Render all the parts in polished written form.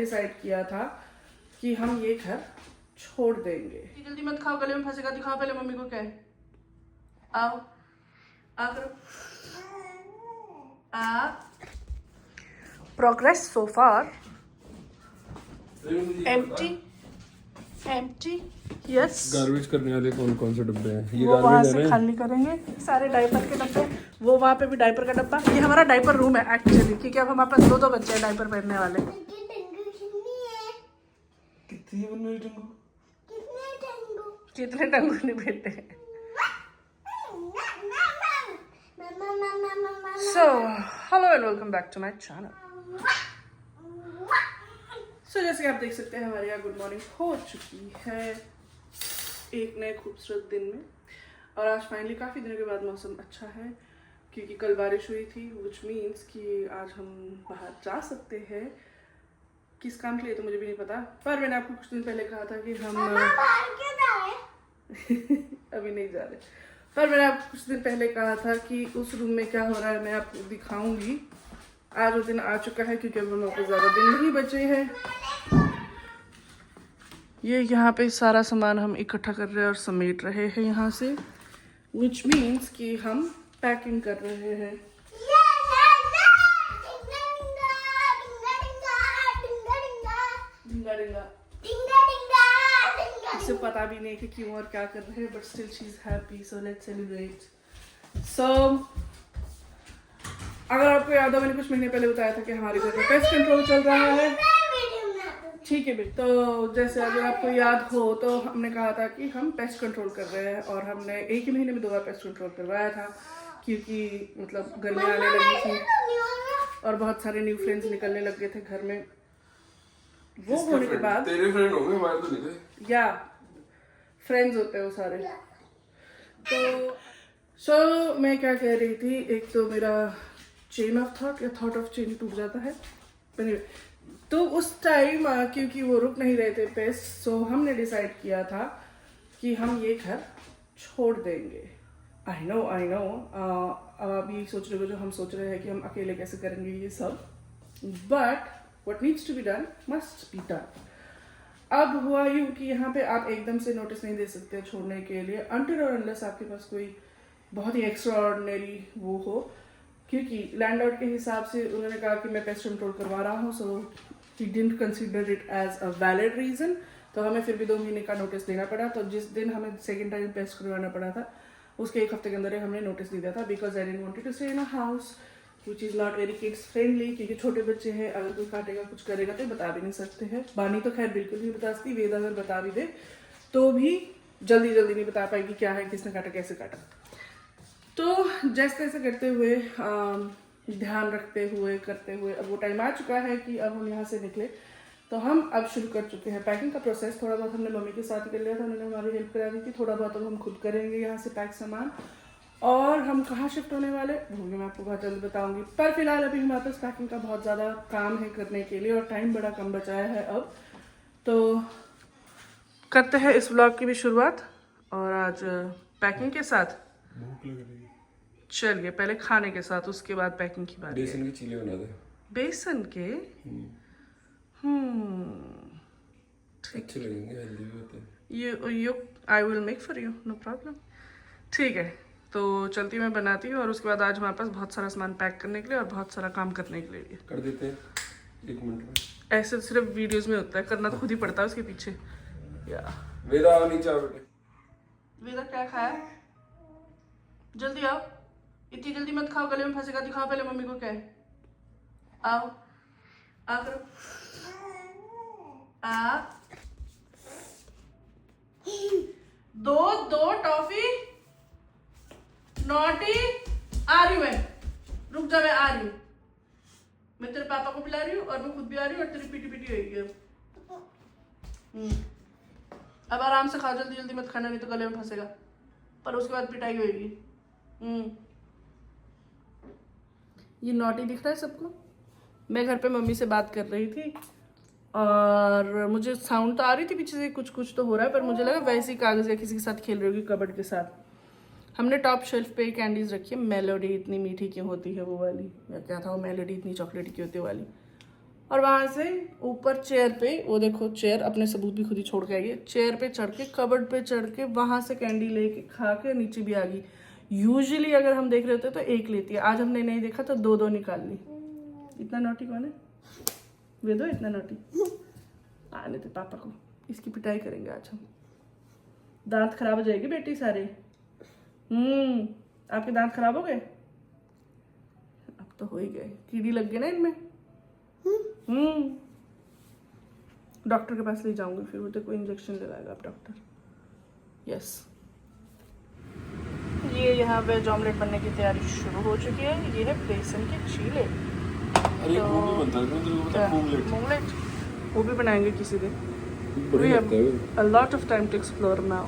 Decide किया था कि हम ये घर छोड़ देंगे। जल्दी मत खाओ, गले में फंसेगा। दिखाओ पहले मम्मी को क्या है। आओ आ करो। आ प्रोग्रेस सो फार एम्प्टी एम्प्टी। यस, गार्बेज करने वाले कौन कौन से डब्बे हैं? ये वो वहाँ गार्बेज है से ना? खाली करेंगे सारे डायपर के डब्बे। वो वहाँ पे भी डायपर का डब्बा। ये हमारा डायपर रूम है एक्चुअली, क्योंकि अब हमारे पास दो बच्चे हैं डायपर पहनने वाले। कितने बनने वाले टंगू? कितने टंगू नहीं बेटे। So hello and welcome back to my channel. So जैसे कि आप देख सकते हैं हमारे यहाँ गुड मॉर्निंग हो चुकी है एक नए खूबसूरत दिन में। और आज फाइनली काफ़ी दिनों के बाद मौसम अच्छा है, क्योंकि कल बारिश हुई थी, विच मीन्स कि आज हम बाहर जा सकते हैं। किस काम के लिए तो मुझे भी नहीं पता, पर मैंने आपको कुछ दिन पहले कहा था कि हम अभी नहीं जा रहे। पर मैंने आपको कुछ दिन पहले कहा था कि उस रूम में क्या हो रहा है मैं आपको दिखाऊंगी। आज वो दिन आ चुका है, क्योंकि अब हम लोग को ज़्यादा दिन नहीं बचे हैं। ये यहाँ पे सारा सामान हम इकट्ठा कर रहे हैं और समेट रहे हैं यहाँ से, विच मीन्स कि हम पैकिंग कर रहे हैं। इसे पता भी नहीं कि क्यों और क्या कर रहे हैं, but still she is happy, so let's celebrate. So अगर आपको याद हो, मैंने कुछ महीने पहले बताया था कि हमारे घर में पेस्ट कंट्रोल चल रहा है। ठीक है भी, तो जैसे अगर आपको याद हो तो हमने कहा था कि हम पेस्ट कंट्रोल कर रहे हैं, और हमने एक ही महीने में 2 बार पेस्ट कंट्रोल करवाया था, क्योंकि मतलब गर्मी आने लगी थी और बहुत सारे न्यू फ्रेंड्स निकलने लग गए थे घर में। वो होने के बाद तेरे फ्रेंड होंगे, हमारे तो नहीं थे। या फ्रेंड्स होते हैं वो सारे। तो मैं क्या कह रही थी, एक तो मेरा चेन ऑफ थॉट या थॉट ऑफ चेन टूट जाता है। तो उस टाइम क्योंकि वो रुक नहीं रहे थे पेस्ट, सो हमने डिसाइड किया था कि हम ये घर छोड़ देंगे। आई नो अब आप ये सोच रहे हो जो हम सोच रहे हैं कि हम अकेले कैसे करेंगे ये सब, but what needs to be done must be done. अब हुआ यूं कि यहाँ पे आप एकदम से नोटिस नहीं दे सकते छोड़ने के लिए, अनटिल और अनलेस आपके पास कोई बहुत ही एक्स्ट्राऑर्डिनरी वो हो, क्योंकि लैंडलॉर्ड के हिसाब से उन्होंने कहा कि मैं पेस्ट कंट्रोल करवा रहा हूँ, so he didn't consider it as a valid reason. तो हमें फिर भी 2 महीने का नोटिस देना पड़ा। तो जिस दिन हमें सेकेंड टाइम पेस्ट करवाना पड़ा था, उसके 1 हफ्ते के अंदर ही हमने नोटिस दे दिया था, because I didn't wanted to stay in a house which is not very kids friendly, क्योंकि छोटे बच्चे हैं, अगर कोई काटेगा कुछ करेगा तो बता भी नहीं सकते हैं। बानी तो खैर बिल्कुल नहीं बता सकती, वेद अगर बता भी दे तो भी जल्दी नहीं बता पाएगी क्या है, किसने काटा, कैसे काटा। तो जैसे तैसे करते हुए ध्यान रखते हुए करते हुए अब वो टाइम आ चुका है कि अब हम यहाँ से निकले। तो हम अब शुरू कर चुके हैं पैकिंग का प्रोसेस। थोड़ा बहुत हमने मम्मी के साथ कर लिया था, उन्होंने हमारी हेल्प करा दी थी। थोड़ा बहुत अब हम खुद करेंगे यहाँ से पैक सामान। और हम कहाँ शिफ्ट होने वाले होंगे मैं आपको बहुत जल्द बताऊंगी, पर फिलहाल अभी हमारे पास पैकिंग का बहुत ज़्यादा काम है करने के लिए, और टाइम बड़ा कम बचाया है अब। तो करते हैं इस व्लॉग की भी शुरुआत, और आज पैकिंग के साथ भूख लग रही है। चलिए पहले खाने के साथ, उसके बाद पैकिंग की बात। बेसन के चीले बना दे। बेसन के अच्छे लगेंगे, हेल्दी भी होते हैं। You I will make for you, no problem. ठीक है, तो चलती मैं बनाती हूँ, और उसके बाद आज हमारे पास बहुत सारा सामान पैक करने के लिए और बहुत सारा काम करने के लिए कर देते हैं 1 मिनट में। ऐसे सिर्फ वीडियोस में होता है, करना तो खुद ही पड़ता है उसके पीछे। या वेदा आओ नीचे आओ बेटे। वेदा क्या खाया? जल्दी आओ, इतनी जल्दी मत खाओ, गले में फंसेगा। दिखाओ पहले मम्मी को क्या है। आओ आ करो। आ दो टॉफी नॉटी। आ रही हूँ मैं, रुक जा, मैं आ रही हूँ। मैं तेरे पापा को बुला रही हूँ और मैं खुद भी आ रही हूँ, और तेरी पीटी होगी अब आराम से खाओ, जल्दी मत खाना, नहीं तो गले में फंसेगा, पर उसके बाद पिटाई होगी। ये नॉटी दिख रहा है सबको? मैं घर पे मम्मी से बात कर रही थी, और मुझे साउंड तो आ रही थी पीछे से, कुछ तो हो रहा है, पर मुझे लगा वैसे ही कागज या किसी के साथ खेल रही होगी कबर्ड के साथ। हमने टॉप शेल्फ पे कैंडीज रखी है। मेलोडी इतनी मीठी क्यों होती है वो वाली, या क्या था वो, मेलोडी इतनी चॉकलेटी क्यों होती है वाली। और वहां से ऊपर चेयर पे, वो देखो चेयर अपने सबूत भी खुद ही छोड़ के आई है, चेयर पे चढ़ के कबर्ड पे चढ़ के वहां से कैंडी लेके खा के नीचे भी आ गई। यूजुअली अगर हम देख रहे होते तो एक लेती है, आज हमने नहीं देखा तो दो निकाल ली। इतना नोटी कौन है? वे दो इतना नोटी। आने दे पापा को, इसकी पिटाई करेंगे आज हम। दांत खराब हो जाएगी बेटी सारे। आपके दांत खराब हो गए? अब तो हो ही गए, कीड़ी लग गई ना इनमें। डॉक्टर के पास ले जाऊंगी फिर, वो कोई इंजेक्शन लगाएगा अब डॉक्टर। यस, ये यहाँ वेज ऑमलेट बनने की तैयारी शुरू हो चुकी है। ये है बेसन के चीले। अरे वो भी बनता है, तेरे को पता है, मूंगलेट वो भी बनाएंगे किसी दिन। बढ़िया लगता है। A lot of time to explore now.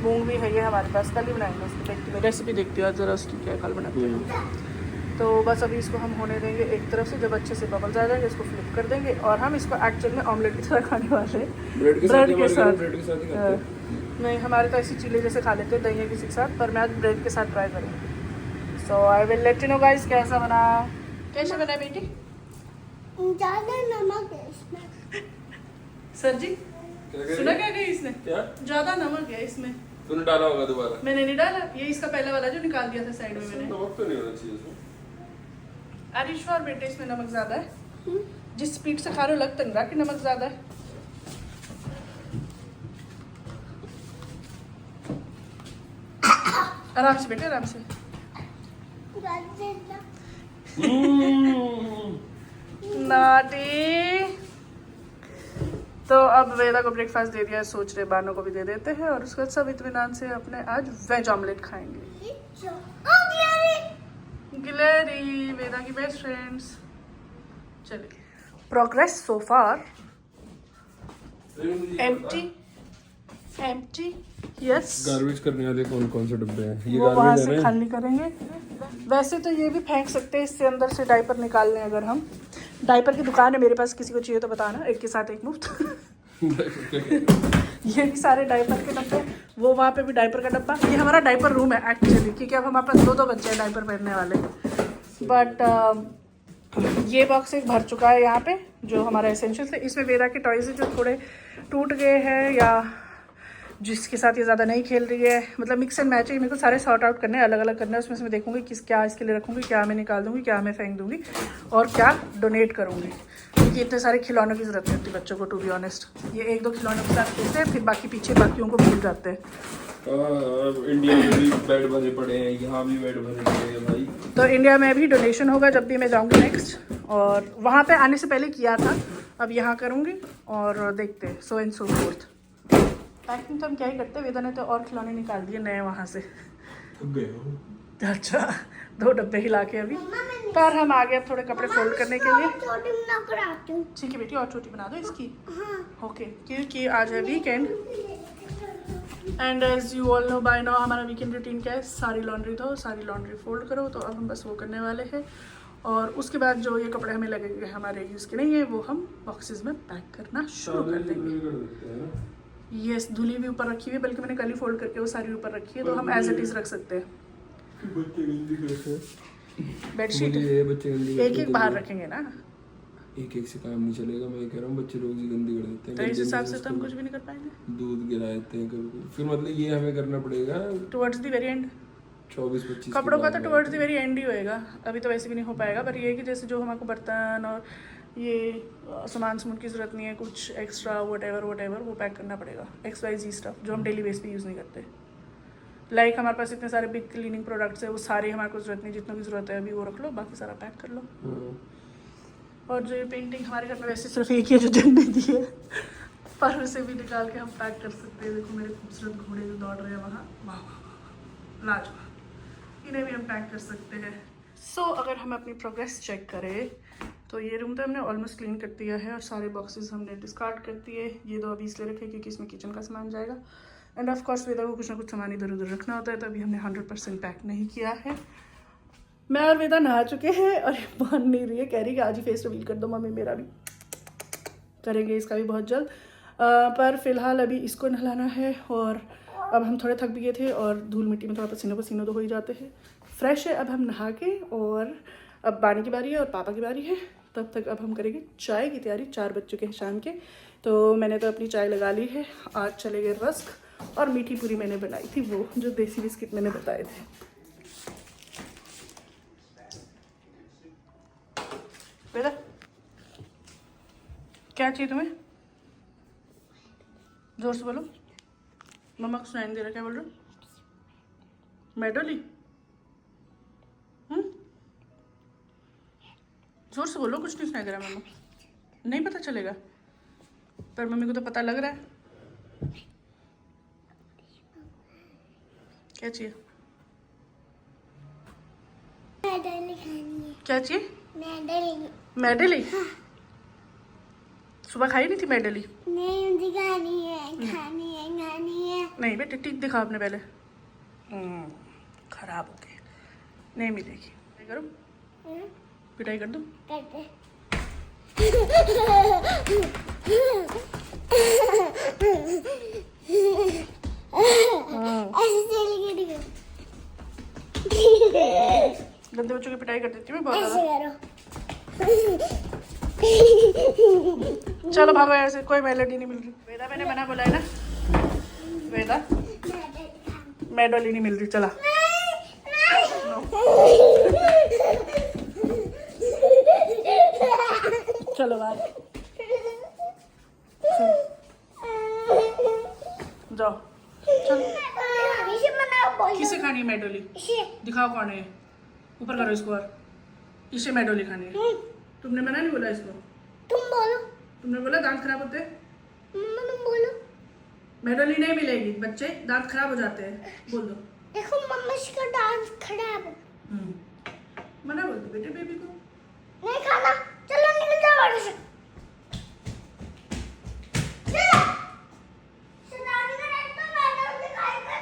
मूंग भी है ये हमारे पास, कल ही बनाएंगे उसको। देखती मैं रेसिपी देखती हूँ जरा उसकी, क्या कल बनाते हैं। तो बस अभी इसको हम होने देंगे एक तरफ से, जब अच्छे से बबल्स आ जाएंगे इसको फ्लिप कर देंगे और हम इसको एक्चुअल में ऑमलेट की तरह खाने वाले हैं। ब्रेड के साथ नहीं, हमारे तो ऐसी चीले जैसे खा लेते हैं दही किसी के साथ, पर मैं आज ब्रेड के साथ ट्राई करूँगी। So I will let you know guys कैसा बना। कैसे बना बेटी? ज़्यादा नमक है इसमें। सर जी सुना क्या गया इसने? क्या? ज्यादा नमक है इसमें। तूने डाला होगा दोबारा? मैंने नहीं डाला, ये इसका पहला वाला जो निकाल दिया था साइड में मैंने। नमक तो नहीं होना चाहिए इसमें। आर यू श्योर बेटे इसमें नमक ज्यादा है? जिस स्पीड से खा रहे हो लगता नहीं रहा कि नमक ज्यादा है। आराम से बेटे, आराम से। नाटी। तो अब वेदा को ब्रेकफास्ट दे दिया, सोच रहे बानो को भी दे देते हैं और उसके बाद सब इत्मीनान से अपने आज वेज ऑमलेट खाएंगे। ग्लेरी वेदा की बेस्ट फ्रेंड्स। चलिए, प्रोग्रेस सो फार एम्प्टी। यस, गार्बेज करने वाले कौन कौन से डब्बे हैं? ये वो वहाँ गार्बेज से है ना? खाली करेंगे। वैसे तो ये भी फेंक सकते हैं, इससे अंदर से डायपर निकाल लें अगर हम। डायपर की दुकान है मेरे पास, किसी को चाहिए तो बताना, एक के साथ एक मुफ्त। ये भी सारे डायपर के डब्बे, वो वहाँ पे भी डायपर का डब्बा। ये हमारा डायपर रूम है एक्चुअली, क्योंकि अब हमारे पास दो बच्चे हैं डायपर पहनने वाले। बट ये बॉक्स एक भर चुका है यहाँ पे, जो हमारा एसेंशियल है। इसमें वेदा के टॉयज जो थोड़े टूट गए हैं या जिसके साथ ये ज़्यादा नहीं खेल रही है, मतलब मिक्स एंड मैच है। मेरे को सारे सॉर्ट आउट करने, अलग अलग करने हैं। उसमें से मैं देखूंगी किस क्या इसके लिए रखूंगी, क्या मैं निकाल दूंगी, क्या मैं फेंक दूंगी और क्या डोनेट करूंगी, क्योंकि इतने सारे खिलौनों की ज़रूरत नहीं होती बच्चों को, टू बी ऑनेस्ट। ये एक दो खिलौनों के साथ खेलते हैं, फिर बाकी पीछे बाकियों को भूल जाते हैं। इंडिया में भी बेड भरे पड़े हैं, यहाँ भी बेड भरे पड़े हैं भाई। तो इंडिया में भी डोनेशन होगा जब भी मैं जाऊँगी नेक्स्ट, और वहाँ पे आने से पहले किया था, अब यहाँ करूँगी और देखते हैं। So and so fourth. Packing तो हम क्या ही करते हैं, वेदा ने तो और खिलौने निकाल दिए नए वहाँ से। अच्छा, 2 डब्बे हिला के अभी। पर हम आ गए अब थोड़े कपड़े फोल्ड करने के लिए। ठीक है बेटी, और छोटी बना दो इसकी। ओके, क्योंकि आज है weekend and as you all know by now हमारा वीकेंड रूटीन क्या है, सारी लॉन्ड्री धो, सारी लॉन्ड्री फोल्ड करो। तो अब हम बस वो करने वाले हैं और उसके बाद जो ये कपड़े हमें लगेंगे हमारे यूज़ के नहीं है, वो हम बॉक्सेस में पैक करना शुरू कर देंगे। ये धुली भी ऊपर रखी हुई है, बल्कि मैंने कल ही फोल्ड करके वो सारी ऊपर रखी है, तो हम एज इट इज रख सकते हैं। बेडशीट एक एक बाहर रखेंगे ना, एक एक से काम नहीं चलेगा। मैं कह रहा हूँ बच्चे लोग गंदी कर देते हैं, तो इस हिसाब से तो हम कुछ भी नहीं कर पाएंगे। दूध गिरा देते हैं कभी, फिर मतलब ये हमें करना पड़ेगा टुवर्ड्स द वेरी एंड। 24-25 कपड़ों का तो towards the very and he होएगा, अभी तो वैसे भी नहीं हो पाएगा। पर ये है कि जैसे जो हमको बर्तन और ये सामान की ज़रूरत नहीं है, कुछ एक्स्ट्रा वट एवर वो पैक करना पड़ेगा। XYZ स्टफ जो हम डेली बेस पे यूज़ नहीं करते। लाइक हमारे पास इतने सारे बिग क्लीनिंग प्रोडक्ट्स है, वो सारे हमारे को ज़रूरत नहीं, जितनों की ज़रूरत है अभी वो रख लो, बाकी सारा पैक कर लो। और जो ये पेंटिंग हमारे घर में वैसे सिर्फ एक ही है जो झंडे दी है, पर उसे भी निकाल के हम पैक कर सकते हैं। देखो मेरे खूबसूरत घोड़े जो दौड़ रहे हैं वहाँ, वाह वाह लाजवाब, इन्हें भी हम पैक कर सकते हैं। सो अगर हम अपनी प्रोग्रेस चेक करें तो ये रूम तो हमने ऑलमोस्ट क्लीन कर दिया है और सारे बॉक्सेस हमने डिस्कार्ड कर दिए। ये 2 अभी इसलिए रखे क्योंकि इसमें किचन का सामान जाएगा, एंड ऑफ कोर्स वेदा को कुछ ना कुछ सामान इधर उधर रखना होता है, तो अभी हमने 100% पैक नहीं किया है। मैं और वेदा नहा चुके हैं और मान नहीं रही है, कह रही कि आज ही फेस रिवील कर दो मम्मी, मेरा भी करेंगे इसका भी बहुत जल्द। पर फिलहाल अभी इसको नहलाना है और अब हम थोड़े थक भी गए थे और धूल मिट्टी में थोड़ा पसीनों तो हो ही जाते हैं। फ्रेश है अब हम नहा के, और अब बानी की बारी है और पापा की बारी है। तब तक अब हम करेंगे चाय की तैयारी। 4 बज चुके हैं शाम के। तो मैंने तो अपनी चाय लगा ली है। आज चलेंगे रस्क और मीठी पूरी मैंने बनाई थी, वो जो देसी बिस्किट मैंने बताए थे। बेटा क्या चाहिए तुम्हें? जोर से बोलो, मम्मा को सुनाई नहीं दे रहा। क्या बोल रहे हो? मेडोली? जोर से बोलो, कुछ नहीं सुनाई दे रहा मम्मा। नहीं पता चलेगा, पर मम्मी को तो पता लग रहा है। क्या चाहिए? मेडली खानी है। क्या चाहिए? मेडली। मेडली? सुबह खाई नहीं थी मेडली? नहीं मुझे खानी है, खानी है, खानी है। नहीं बेटे, टिक दिखाओ आपने पहले। खराब हो गई, नहीं मिलेगी। पिटाई करो, पिटाई कर दो। करते। ऐसे चल के दिखो। गंदे बच्चों की पिटाई कर देती हूँ मैं बहुत ऐसे ज़्यादा। करो। चलो भागो, ऐसे कोई मेलोडी नहीं मिल रही। वेदा मैंने मना बोला है ना, वेदा मेडोली नहीं मिल रही। चला चलो भाई, जाओ चलो। किसे खानी है मेडोली? दिखाओ कौन है, ऊपर करो इसको। और इसे मेडोली खानी है? तुमने मना नहीं बोला इसको? तुम बोलो। तुमने बोला दांत खराब होते हैं। मम्मा तुम बोलो। मेडोली नहीं मिलेगी, बच्चे दांत खराब हो जाते हैं। बोल दो। देखो मम्मा इसका डांस खराब है। मना बोल दो बेटे बेबी को। नहीं खाना, चलो निकल जाओ बाहर से। चलो सुनाने का नहीं तो मैडम दिखाएगा।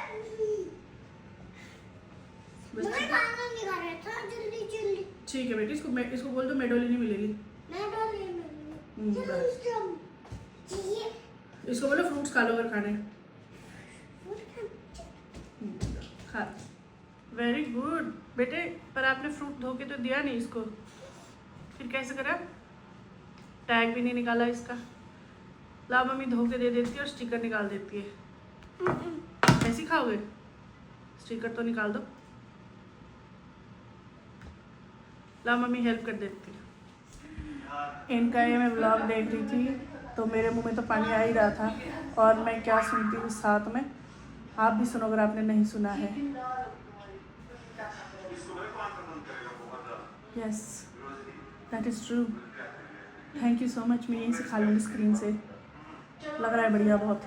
मैं खाना नहीं खा रहा था, जल्दी जल्दी। ठीक है बेटी, इसको बोल दो मेडोली नहीं मिलेगी। मैं डोली में चलो चाहिए। इसको बोलो फ्रूट्स खा लो अगर खाने। खा। वेरी गुड बेटे, पर आपने फ्रूट धो के तो दिया नहीं इसको, फिर कैसे करा? टैग भी नहीं निकाला इसका। ला मम्मी धो के दे देती है और स्टिकर निकाल देती है। कैसी खाओगे? स्टिकर तो निकाल दो। ला मम्मी हेल्प कर देती है। इनका ये मैं व्लॉग देख रही थी तो मेरे मुंह में तो पानी आ ही रहा था। और मैं क्या सुनती हूँ साथ में, आप भी सुनो अगर आपने नहीं सुना है। Yes that is true. Thank you so much. मैं यहीं से खा लूँगी स्क्रीन से, लग रहा है बढ़िया बहुत।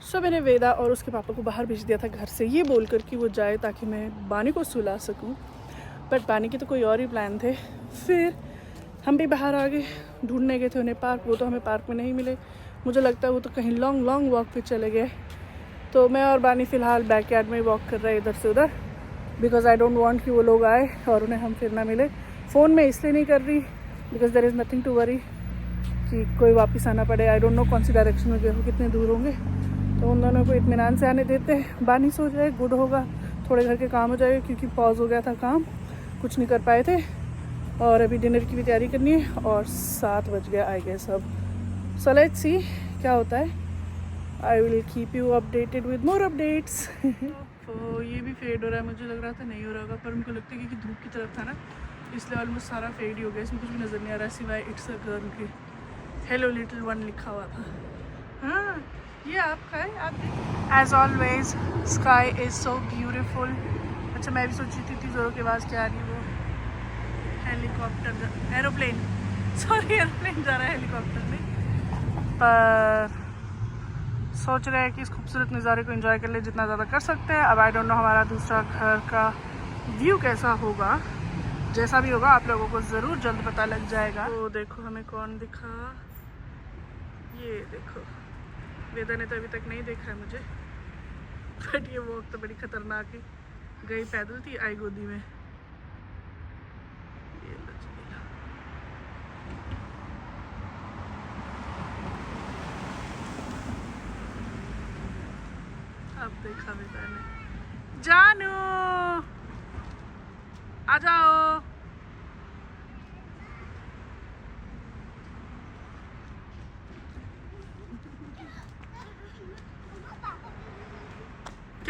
सो मैंने वेदा और उसके पापा को बाहर भेज दिया था घर से, ये बोलकर कि वो जाए ताकि मैं बानी को सुला सकूं। बट बानी के तो कोई और ही प्लान थे। फिर हम भी बाहर आ गए, ढूंढने गए थे उन्हें पार्क, वो तो हमें पार्क में नहीं मिले। मुझे लगता है वो तो कहीं लॉन्ग वॉक पे चले गए। तो मैं और बानी फ़िलहाल बैकयार्ड में वॉक कर रहे हैं इधर से उधर, बिकॉज आई डोंट वांट कि वो लोग आए और उन्हें हम फिर ना मिले। फ़ोन में इसलिए नहीं कर रही because there is nothing to worry कि कोई वापस आना पड़े। आई डोंट नो कौन सी डायरेक्शन में गए हो, कितने दूर होंगे। तो उन दोनों को इत्मीनान से आने देते हैं। बानी सो जाए, गुड होगा, थोड़े घर के काम हो जाएगा क्योंकि पॉज हो गया था काम, कुछ नहीं कर पाए थे। और अभी डिनर की भी तैयारी करनी है और 7 बज गया आई गेस अब। सो लेट्स सी क्या होता है। I will keep you updated with more updates. तो ये भी फेड हो रहा है, मुझे लग रहा था नहीं हो रहा होगा पर उनको लगता है कि धूप की तरफ था ना, इसलिए ऑलमोस्ट सारा फेड ही हो गया। इसमें कुछ भी नज़र नहीं आ रहा सिवाय इट्स अ गर्ल के हेलो लिटिल वन लिखा हुआ था। हाँ ये आपका है, आप as always sky is so beautiful. अच्छा मैं भी सोच रही थी इतनी ज़ोरों की आवाज़ क्या आ रही है, वो हेलीकॉप्टर, एरोप्लेन, सॉरी एरोप्लेन जा रहा है हेलीकॉप्टर में। पर सोच रहे हैं कि इस खूबसूरत नज़ारे को एंजॉय कर ले जितना ज़्यादा कर सकते हैं। अब आई डोंट नो हमारा दूसरा घर का व्यू कैसा होगा, जैसा भी होगा आप लोगों को ज़रूर जल्द पता लग जाएगा। तो देखो हमें कौन दिखा, ये देखो वेदा ने तो अभी तक नहीं देखा है मुझे, बट ये वॉक तो बड़ी खतरनाक है। गई पैदल थी, आई गोदी में। ये अब देखा वेदा ने। जानू आ जाओ,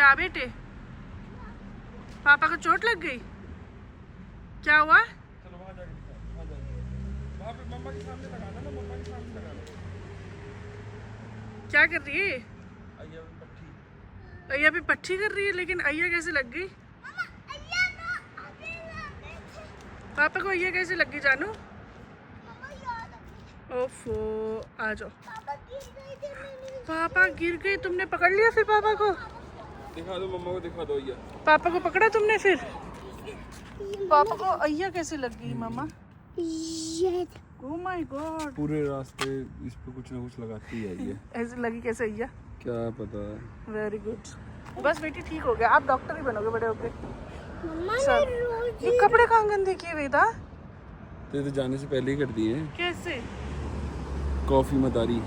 क्या बेटे, पापा को चोट लग गई? क्या हुआ? चलो वहाँ जाके दिखाओ, वहाँ जाके वहाँ पे मम्मा के सामने लगाना ना, मम्मा के सामने लगाना। क्या कर रही है? आइए पट्टी। अय्या भी पट्टी कर रही है, लेकिन अय्या कैसे लग गई? पापा को अय्या कैसे लग गई जानू? ओफो, आ जाओ। पापा गिर गए, तुमने पकड़ लिया फिर पापा को? दिखा दो मम्मा को, दिखा दो भैया। पापा को पकड़ा तुमने फिर? पापा को अय्या कैसे लग गई मामा? ओह माय गॉड, पूरे रास्ते इस पे कुछ ना कुछ लगाती है ये। ऐसे लगी कैसे अय्या? क्या पता। वेरी गुड, बस बेटी ठीक हो गया, आप डॉक्टर ही बनोगे बड़े होके। सब ये कपड़े कहाँ गंदे किए वेदा? तो जाने से पहले ही कर दिए। कैसे? कॉफी मत आ रही,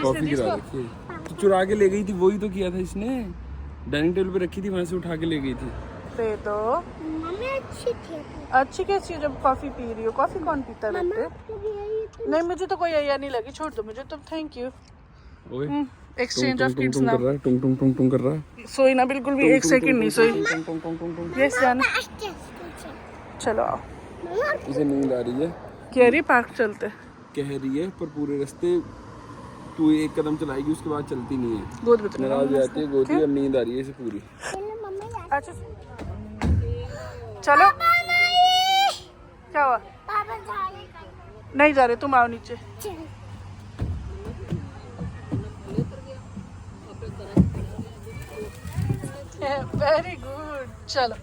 कॉफी गिरा रखी है। तो चुरा के ले गई थी, वही तो किया था इसने। डाइनिंग टेबल पे रखी थी, वहां से उठा के ले गई थी। दे दो। मम्मी अच्छी थी। अच्छी कैसी है जब कॉफी पी रही हो? कॉफी कौन पीता है बेटे? नहीं मुझे तो कोई अय्या नहीं लगी, छोड़ दो मुझे तो, थैंक यू। ओए एक्सचेंज ऑफ किड्स कर नाउ। रहा है, टुंग टुंग टुंग टुंग कर रहा है। सोई ना बिल्कुल भी, एक सेकंड नहीं सोई। टुंग टुंग टुंग टुंग टुंग। यस जाना, चलो आओ। इसे नींद आ रही है, कह रही पार्क चलते। कह रही है, पर पूरे रास्ते तू एक कदम चलाएगी उसके बाद चलती नहीं है, गोद में नाराज हो जाती है, गोदी और नींद आ रही है इसे पूरी। अच्छा चलो, क्या हुआ? पापा जाने नहीं जा रहे, तुम आओ नीचे। वेरी गुड, चलो।